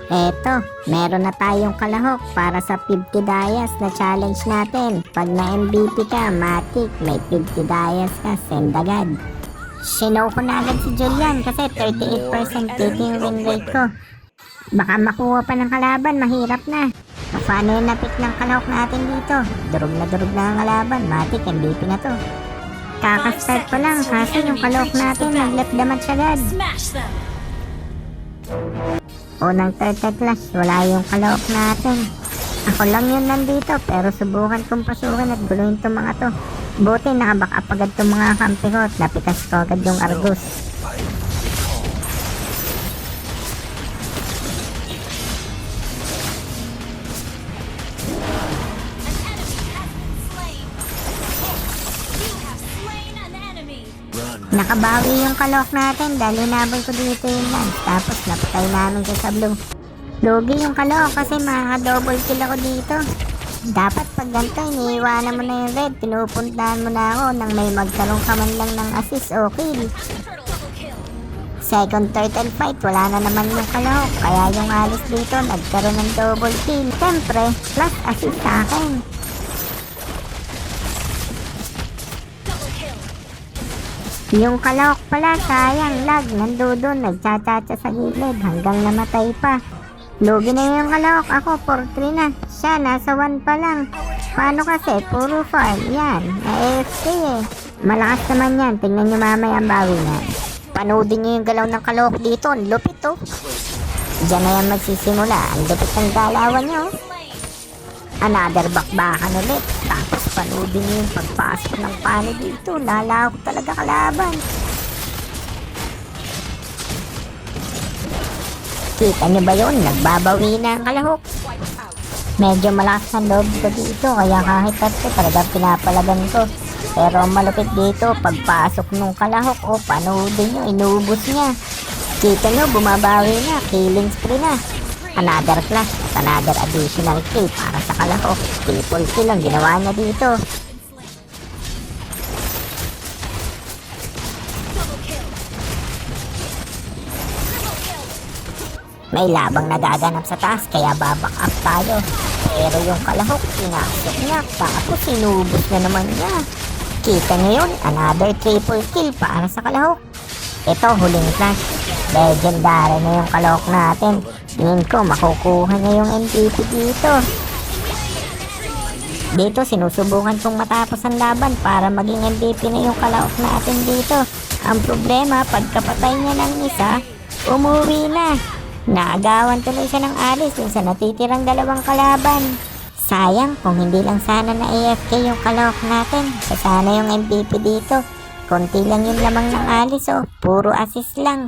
Eto, meron na tayong kalahok para sa 50 dayas na challenge natin. Pag na-MVP ka, matik, may 50 dayas ka, send agad. Sinow ko na agad si Julian kasi 38% dito yung win rate ko. Baka makuha pa ng kalaban, mahirap na. So, paano yung napik ng kalahok natin dito? Durog na ang kalaban, matik, MVP na to. Kakastart ko lang kasi yung kalahok natin nag-left damage agad. Unang turtle clash, wala yung kalahok natin. Ako lang yun nandito pero subukan kong pasukin at guluhin tong mga to. Buti nakaback up agad tong mga kampi ko at napitas ko agad yung Argus. Nakabawi yung kalahok natin dahil hinabol ko dito yung lance. Tapos napatay namin siya sa blue. Lugi yung kalahok kasi makaka-double kill ako dito. Dapat pag ganito, iniiwanan mo na yung red. Pinupuntahan mo na ako nang may magkaroon ka man lang ng assist o kill. Second turtle fight, wala na naman yung kalahok. Kaya yung alis dito, nagkaroon ng double kill. Siyempre, plus assist sa akin. Yung kalahok pala, sayang, lag, nandudun, nagtsatsa sa gilid hanggang namatay pa. Lugi na yung kalahok, ako 4-3 na. Siya, nasa 1 pa lang. Paano kasi? Puro farm, yan, na-AFK eh. Malakas naman yan, tingnan nyo mamaya ang bawi na. Panoodin nyo yung galaw ng kalahok dito, ang lupit oh. Diyan na yan magsisimula, ang lupit ng galawan nyo. Another bakbakan ulit. Tapos panoodin niyo yung pagpasok ng pano dito. Lalako talaga kalaban. Kita niyo ba yun? Nagbabawi na ang kalahok. Medyo malakas ang loob ko dito. Kaya kahit tatlo talagang pinapalagan ko. Pero ang malupit dito, pagpasok ng kalahok, o panoodin niyo, inubos niya. Kita niyo, bumabawi na. Killing spree na. Another clash at another additional kill para sa kalahok. Triple kill ang ginawa niya dito. May labang nagaganap sa taas kaya babak up tayo. Pero yung kalahok, pinasok niya. Tapos sinubos na naman niya. Kita niyo yun, another triple kill para sa kalahok. Ito, huling clash. Legendary na yung kalahok natin. Tingin ko makukuha niya yung MVP dito. Dito sinusubukan kong matapos ang laban para maging MVP na yung kalahok natin dito. Ang problema, pagkapatay niya ng isa, umuwi na. Naagawan tuloy siya ng alis dun sa natitirang dalawang kalaban. Sayang kung hindi lang sana na AFK yung kalahok natin. Sana yung MVP dito. Konti lang yung lamang ng alis oh, puro assist lang.